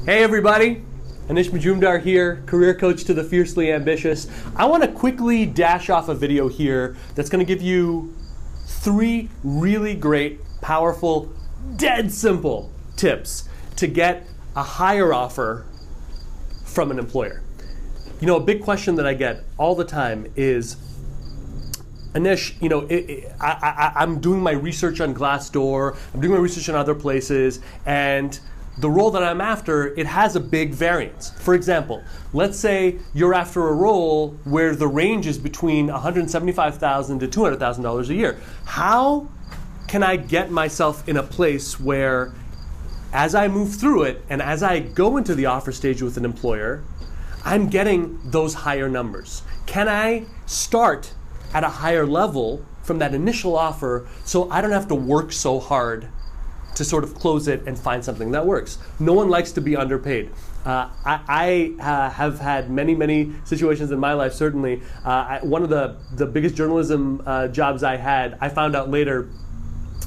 Hey everybody, Anish Majumdar here, career coach to the fiercely ambitious. I want to quickly dash off a video here that's going to give you 3 really great, powerful, dead simple tips to get a higher offer from an employer. You know, a big question that I get all the time is, Anish, you know, I'm doing my research on Glassdoor, I'm doing my research on other places, and the role that I'm after, it has a big variance. For example, let's say you're after a role where the range is between $175,000 to $200,000 a year. How can I get myself in a place where, as I move through it and as I go into the offer stage with an employer, I'm getting those higher numbers? Can I start at a higher level from that initial offer so I don't have to work so hard to sort of close it and find something that works? No one likes to be underpaid. I have had many situations in my life, certainly. One of the biggest journalism jobs I had, I found out later,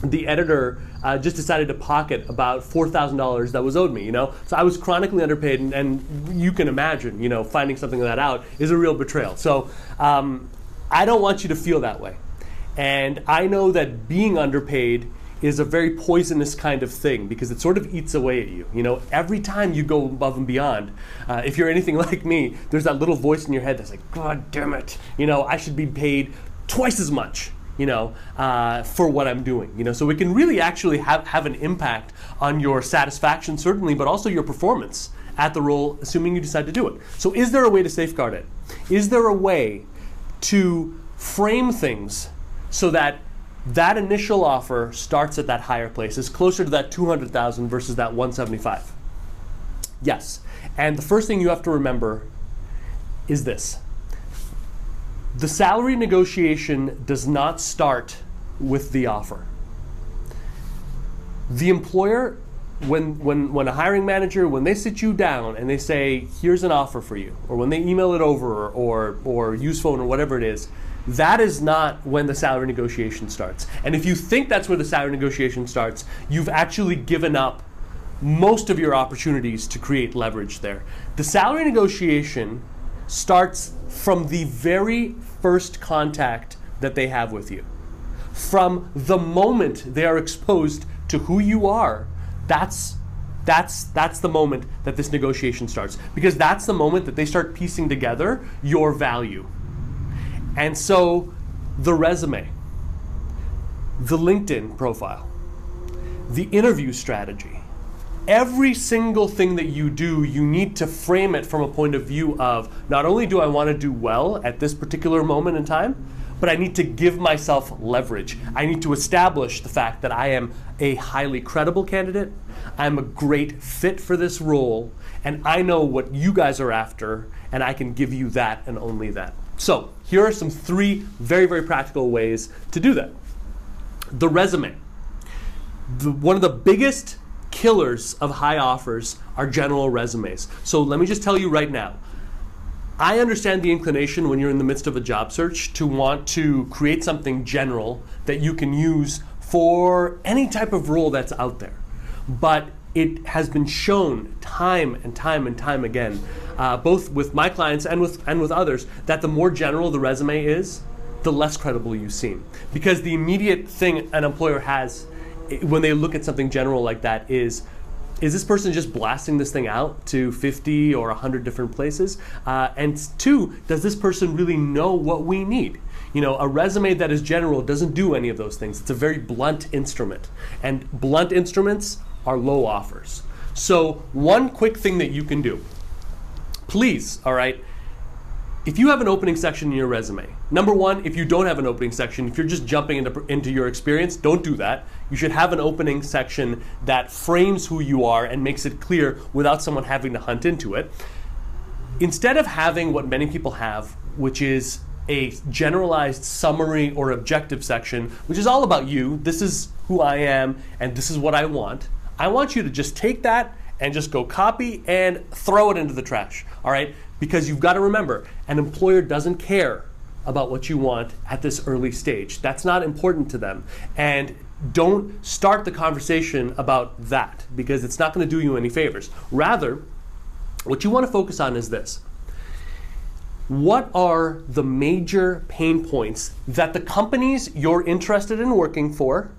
the editor just decided to pocket about $4,000 that was owed me, you know? So I was chronically underpaid, and you can imagine, you know, finding something like that out is a real betrayal. So I don't want you to feel that way. And I know that being underpaid is a very poisonous kind of thing because it sort of eats away at you. You know, every time you go above and beyond, if you're anything like me, there's that little voice in your head that's like, God damn it, you know, I should be paid twice as much, you know, for what I'm doing. You know, so it can really actually have an impact on your satisfaction, certainly, but also your performance at the role, assuming you decide to do it. So is there a way to safeguard it? Is there a way to frame things so that that initial offer starts at that higher place, is closer to that 200,000 versus that 175? Yes. And the first thing you have to remember is this. The salary negotiation does not start with the offer. The employer, when a hiring manager, when they sit you down and they say, here's an offer for you, or when they email it over or use phone or whatever it is, that is not when the salary negotiation starts. And if you think that's where the salary negotiation starts, you've actually given up most of your opportunities to create leverage there. The salary negotiation starts from the very first contact that they have with you. From the moment they are exposed to who you are, that's the moment that this negotiation starts. Because that's the moment that they start piecing together your value. And so the resume, the LinkedIn profile, the interview strategy, every single thing that you do, you need to frame it from a point of view of, not only do I want to do well at this particular moment in time, but I need to give myself leverage. I need to establish the fact that I am a highly credible candidate, I'm a great fit for this role, and I know what you guys are after, and I can give you that and only that. So here are some 3 very practical ways to do that. The resume. One of the biggest killers of high offers are general resumes. So let me just tell you right now, I understand the inclination when you're in the midst of a job search to want to create something general that you can use for any type of role that's out there. But it has been shown time and time again, both with my clients and with others, that the more general the resume is, the less credible you seem. Because the immediate thing an employer has when they look at something general like that is this person just blasting this thing out to 50 or 100 different places? And 2, does this person really know what we need? You know, a resume that is general doesn't do any of those things. It's a very blunt instrument. And blunt instruments are low offers. So one quick thing that you can do, please, all right, if you have an opening section in your resume, number 1, if you don't have an opening section, if you're just jumping into your experience, don't do that. You should have an opening section that frames who you are and makes it clear without someone having to hunt into it. Instead of having what many people have, which is a generalized summary or objective section, which is all about you, this is who I am and this is what I want you to just take that and just go copy and throw it into the trash, all right? Because you've got to remember, an employer doesn't care about what you want at this early stage. That's not important to them. And don't start the conversation about that, because it's not going to do you any favors. Rather, what you want to focus on is this. What are the major pain points that the companies you're interested in working for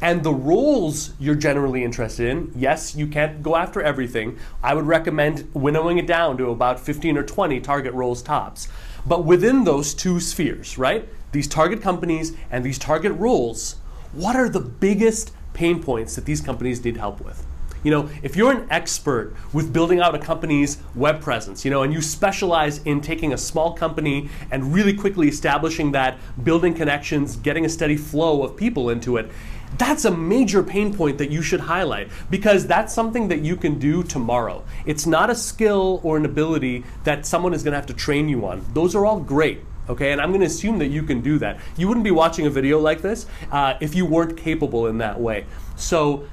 and the roles you're generally interested in? Yes, you can't go after everything. I would recommend winnowing it down to about 15 or 20 target roles tops. But within those two spheres, right? These target companies and these target roles, what are the biggest pain points that these companies need help with? You know, if you're an expert with building out a company's web presence, you know, and you specialize in taking a small company and really quickly establishing that, building connections, getting a steady flow of people into it, that's a major pain point that you should highlight, because that's something that you can do tomorrow. It's not a skill or an ability that someone is going to have to train you on. Those are all great. Okay, and I'm going to assume that you can do that. You wouldn't be watching a video like this if you weren't capable in that way. So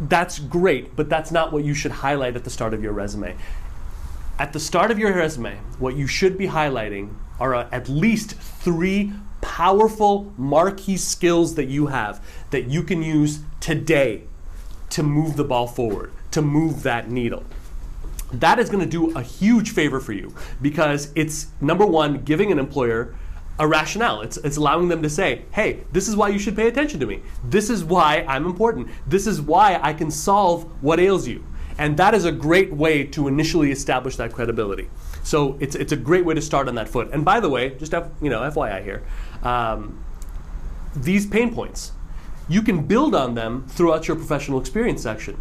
that's great, but that's not what you should highlight at the start of your resume. At the start of your resume, what you should be highlighting are at least 3 powerful marquee skills that you have that you can use today to move the ball forward, to move that needle. That is going to do a huge favor for you, because it's, number one, giving an employer a rationale. It's allowing them to say, hey, this is why you should pay attention to me. This is why I'm important. This is why I can solve what ails you. And that is a great way to initially establish that credibility. So it's a great way to start on that foot. And by the way, just FYI here, these pain points, you can build on them throughout your professional experience section.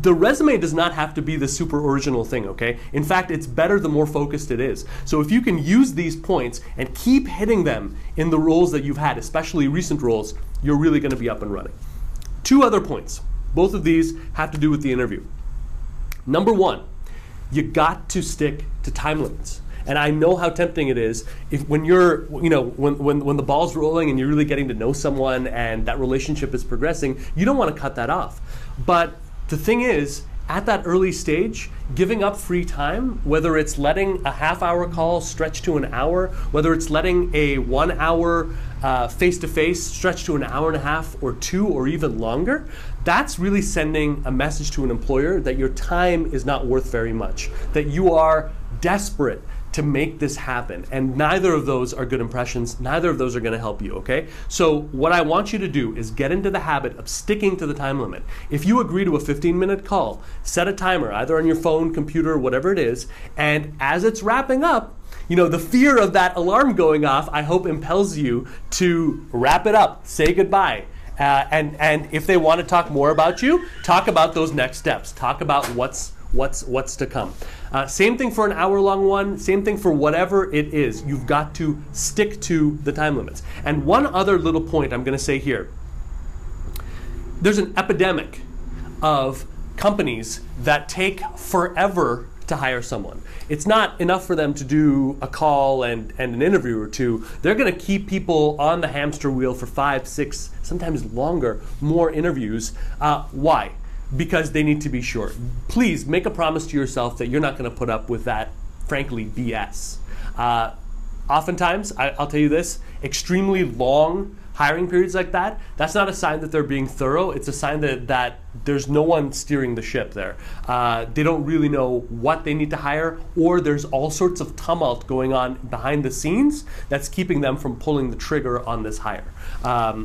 The resume does not have to be the super original thing, okay? In fact, it's better the more focused it is. So if you can use these points and keep hitting them in the roles that you've had, especially recent roles, you're really going to be up and running. 2 other points. Both of these have to do with the interview. Number 1, you got to stick to time limits. And I know how tempting it is when you're, when the ball's rolling and you're really getting to know someone and that relationship is progressing, you don't want to cut that off. But the thing is, at that early stage, giving up free time, whether it's letting a half-hour call stretch to an hour, whether it's letting a 1-hour face-to-face stretch to an hour and a half or 2 or even longer, that's really sending a message to an employer that your time is not worth very much, that you are desperate to make this happen. And neither of those are good impressions. Neither of those are going to help you, okay? So what I want you to do is get into the habit of sticking to the time limit. If you agree to a 15-minute call, set a timer, either on your phone, computer, whatever it is, and as it's wrapping up, the fear of that alarm going off, I hope impels you to wrap it up, say goodbye. And if they want to talk more about you, talk about those next steps. Talk about what's to come. Same thing for an hour-long one, same thing for whatever it is. You've got to stick to the time limits. And one other little point I'm going to say here. There's an epidemic of companies that take forever to hire someone. It's not enough for them to do a call and an interview or 2. They're going to keep people on the hamster wheel for 5, 6, sometimes longer, more interviews. Why? Because they need to be sure. Please make a promise to yourself that you're not going to put up with that, frankly, BS. Oftentimes, I'll tell you this, extremely long hiring periods like that, that's not a sign that they're being thorough. It's a sign that there's no one steering the ship there. They don't really know what they need to hire, or there's all sorts of tumult going on behind the scenes that's keeping them from pulling the trigger on this hire.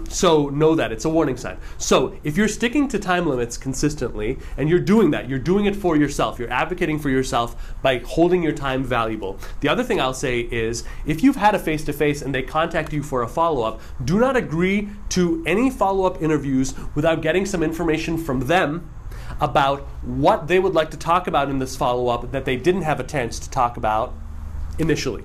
So know that. It's a warning sign. So if you're sticking to time limits consistently, and you're doing that, you're doing it for yourself, you're advocating for yourself by holding your time valuable. The other thing I'll say is, if you've had a face-to-face and they contact you for a follow-up, do not agree to any follow-up interviews without getting some information from them about what they would like to talk about in this follow-up that they didn't have a chance to talk about initially.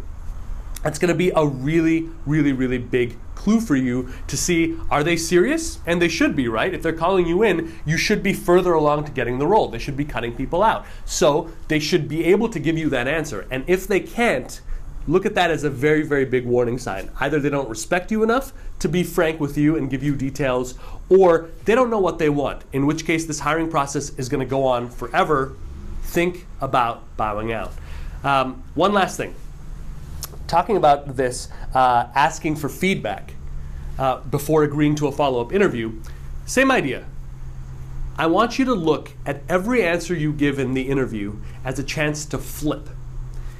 That's going to be a really, really, really big clue for you to see, are they serious? And they should be, right? If they're calling you in, you should be further along to getting the role. They should be cutting people out. So they should be able to give you that answer. And if they can't, look at that as a very, very big warning sign. Either they don't respect you enough to be frank with you and give you details, or they don't know what they want, in which case this hiring process is going to go on forever. Think about bowing out. One last thing. Talking about this, asking for feedback. before agreeing to a follow-up interview. Same idea. I want you to look at every answer you give in the interview as a chance to flip.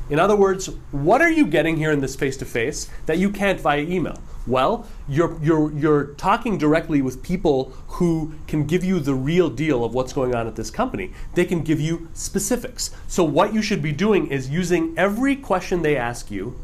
In other words, what are you getting here in this face-to-face that you can't via email? Well, you're talking directly with people who can give you the real deal of what's going on at this company. They can give you specifics. So what you should be doing is using every question they ask you,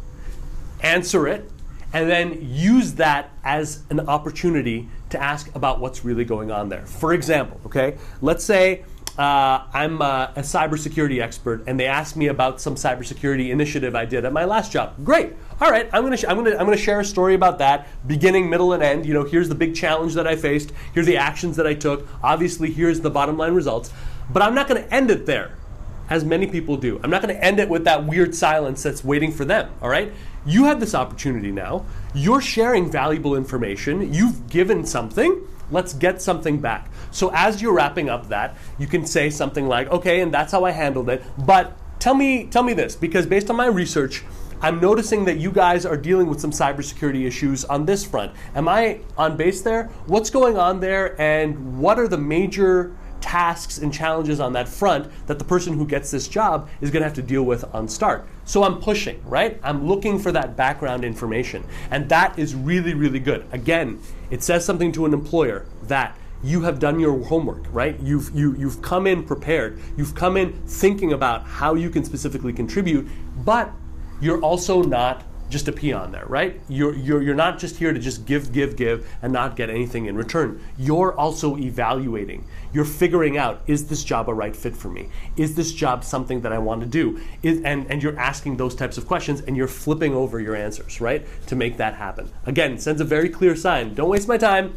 answer it, and then use that as an opportunity to ask about what's really going on there. For example, okay, let's say I'm a cybersecurity expert, and they ask me about some cybersecurity initiative I did at my last job. Great. All right. I'm gonna share a story about that, beginning, middle, and end. You know, here's the big challenge that I faced. Here's the actions that I took. Obviously, here's the bottom line results. But I'm not going to end it there, as many people do. I'm not going to end it with that weird silence that's waiting for them. All right. You have this opportunity now. You're sharing valuable information. You've given something. Let's get something back. So as you're wrapping up that, you can say something like, okay, and that's how I handled it, but tell me this, because based on my research, I'm noticing that you guys are dealing with some cybersecurity issues on this front. Am I on base there? What's going on there, and what are the major tasks and challenges on that front that the person who gets this job is going to have to deal with on start? So I'm pushing, right? I'm looking for that background information, and that is really, really good. Again, it says something to an employer that you have done your homework, right? You've come in prepared. You've come in thinking about how you can specifically contribute, but you're also not just a peon there, right? You're not just here to just give and not get anything in return. You're also evaluating. You're figuring out, is this job a right fit for me? Is this job something that I want to do? And you're asking those types of questions, and you're flipping over your answers, right? To make that happen. Again, sends a very clear sign. Don't waste my time.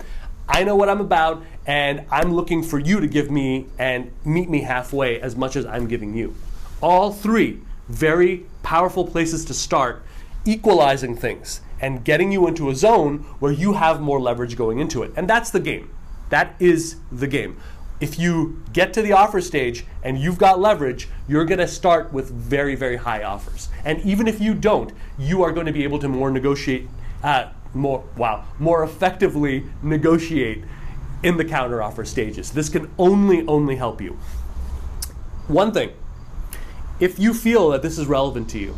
I know what I'm about, and I'm looking for you to give me and meet me halfway as much as I'm giving you. All three very powerful places to start equalizing things and getting you into a zone where you have more leverage going into it. And that's the game. That is the game. If you get to the offer stage and you've got leverage, you're going to start with very, very high offers. And even if you don't, you are going to be able to more effectively negotiate in the counteroffer stages. This can only help you. One thing, if you feel that this is relevant to you,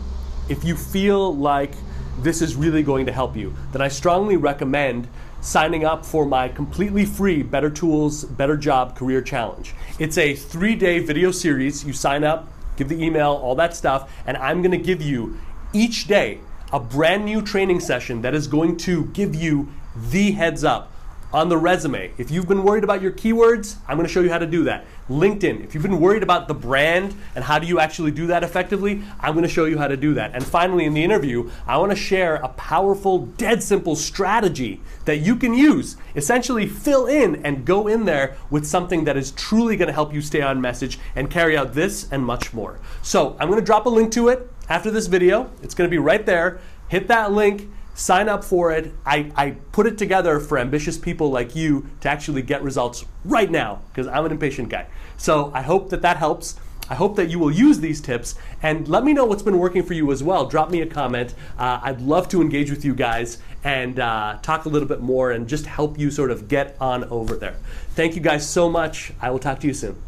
if you feel like this is really going to help you, then I strongly recommend signing up for my completely free Better Tools, Better Job Career Challenge. It's a 3-day video series. You sign up, give the email, all that stuff, and I'm going to give you each day a brand new training session that is going to give you the heads up on the resume. If you've been worried about your keywords, I'm going to show you how to do that. LinkedIn, if you've been worried about the brand and how do you actually do that effectively, I'm going to show you how to do that. And finally, in the interview, I want to share a powerful, dead simple strategy that you can use. Essentially fill in and go in there with something that is truly going to help you stay on message and carry out this and much more. So I'm going to drop a link to it after this video. It's going to be right there. Hit that link. Sign up for it. I put it together for ambitious people like you to actually get results right now, because I'm an impatient guy. So I hope that helps. I hope that you will use these tips, and let me know what's been working for you as well. Drop me a comment. I'd love to engage with you guys and talk a little bit more and just help you sort of get on over there. Thank you guys so much. I will talk to you soon.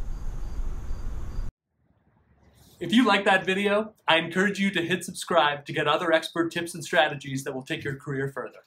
If you like that video, I encourage you to hit subscribe to get other expert tips and strategies that will take your career further.